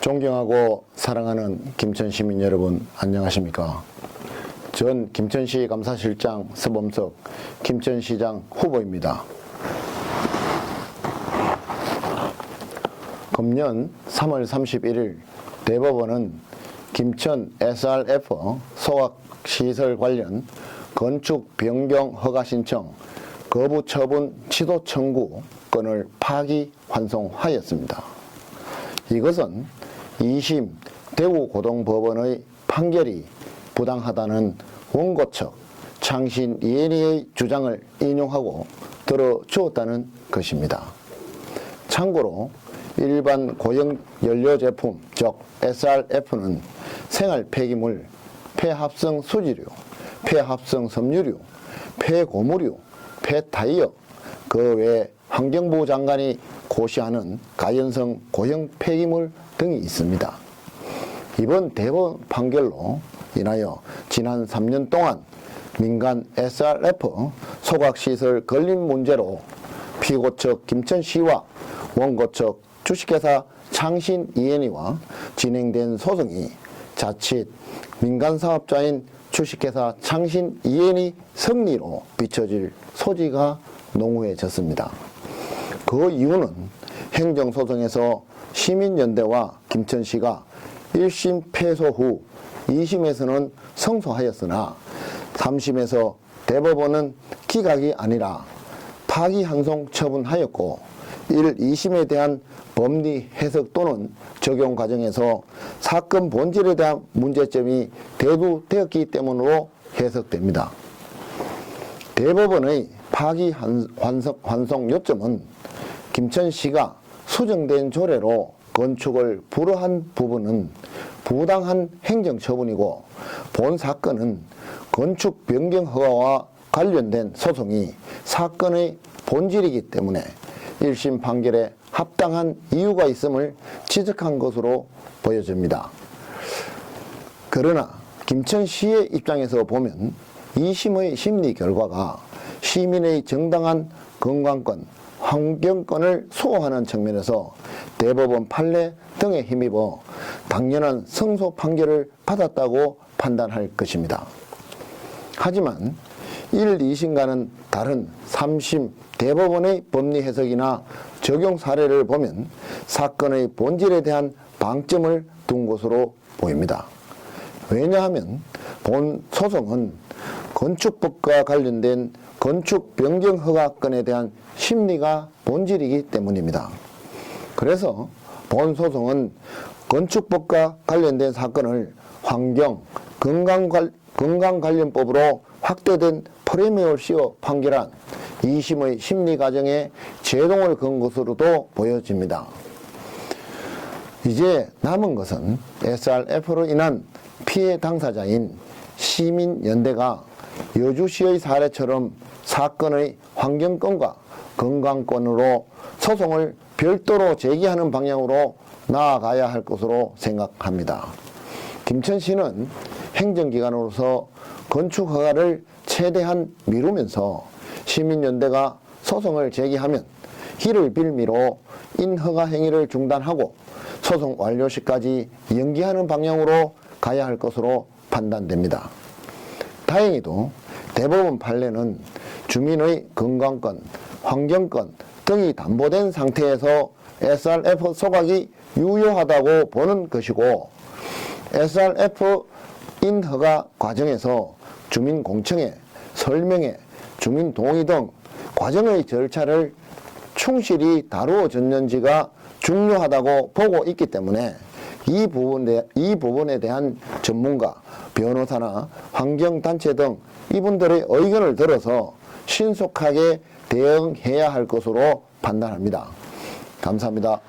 존경하고 사랑하는 김천 시민 여러분, 안녕하십니까? 전 김천시 감사실장 서범석 김천시장 후보입니다. 금년 3월 31일 대법원은 김천 SRF 소각시설 관련 건축 변경 허가 신청 거부 처분 취소 청구 건을 파기 환송하였습니다. 이것은 2심 대구고등법원의 판결이 부당하다는 원고 측 창신 이엔이의 주장을 인용하고 들어주었다는 것입니다. 참고로 일반 고형 연료제품 즉 SRF는 생활 폐기물, 폐합성 수지류, 폐합성 섬유류, 폐고무류, 폐타이어, 그 외 환경부 장관이 고시하는 가연성 고형 폐기물 등이 있습니다. 이번 대법원 판결로 인하여 지난 3년 동안 민간 SRF 소각시설 건립 문제로 피고 측 김천시와 원고 측 주식회사 창신 이엔이와 진행된 소송이 자칫 민간사업자인 주식회사 창신 이엔이 승리로 비춰질 소지가 농후해졌습니다. 그 이유는 행정소송에서 시민연대와 김천시가 1심 패소 후 2심에서는 승소하였으나 3심에서 대법원은 기각이 아니라 파기환송 처분하였고 1, 2심에 대한 법리 해석 또는 적용 과정에서 사건 본질에 대한 문제점이 대두되었기 때문으로 해석됩니다. 대법원의 파기환송 요점은 김천시가 수정된 조례로 건축을 불허한 부분은 부당한 행정처분이고 본 사건은 건축 변경 허가와 관련된 소송이 사건의 본질이기 때문에 1심 판결에 합당한 이유가 있음을 지적한 것으로 보여집니다. 그러나 김천시의 입장에서 보면 2심의 심리 결과가 시민의 정당한 건강권, 환경권을 수호하는 측면에서 대법원 판례 등에 힘입어 당연한 승소 판결을 받았다고 판단할 것입니다. 하지만 1, 2심과는 다른 3심 대법원의 법리 해석이나 적용 사례를 보면 사건의 본질에 대한 방점을 둔 것으로 보입니다. 왜냐하면 본 소송은 건축법과 관련된 건축 변경 허가건에 대한 심리가 본질이기 때문입니다. 그래서 본 소송은 건축법과 관련된 사건을 환경, 건강관련법으로 확대된 프레임을 씌워 판결한 2심의 심리 과정에 제동을 건 것으로도 보여집니다. 이제 남은 것은 SRF로 인한 피해 당사자인 시민연대가 여주시의 사례처럼 사건의 환경권과 건강권으로 소송을 별도로 제기하는 방향으로 나아가야 할 것으로 생각합니다. 김천시는 행정기관으로서 건축허가를 최대한 미루면서 시민연대가 소송을 제기하면 이를 빌미로 인허가 행위를 중단하고 소송 완료 시까지 연기하는 방향으로 가야 할 것으로 판단됩니다. 다행히도 대법원 판례는 주민의 건강권, 환경권 등이 담보된 상태에서 SRF 소각이 유효하다고 보는 것이고 SRF 인허가 과정에서 주민 공청회, 설명회, 주민 동의 등 과정의 절차를 충실히 다루어졌는지가 중요하다고 보고 있기 때문에 이 부분에 대한 전문가, 변호사나 환경단체 등 이분들의 의견을 들어서 신속하게 대응해야 할 것으로 판단합니다. 감사합니다.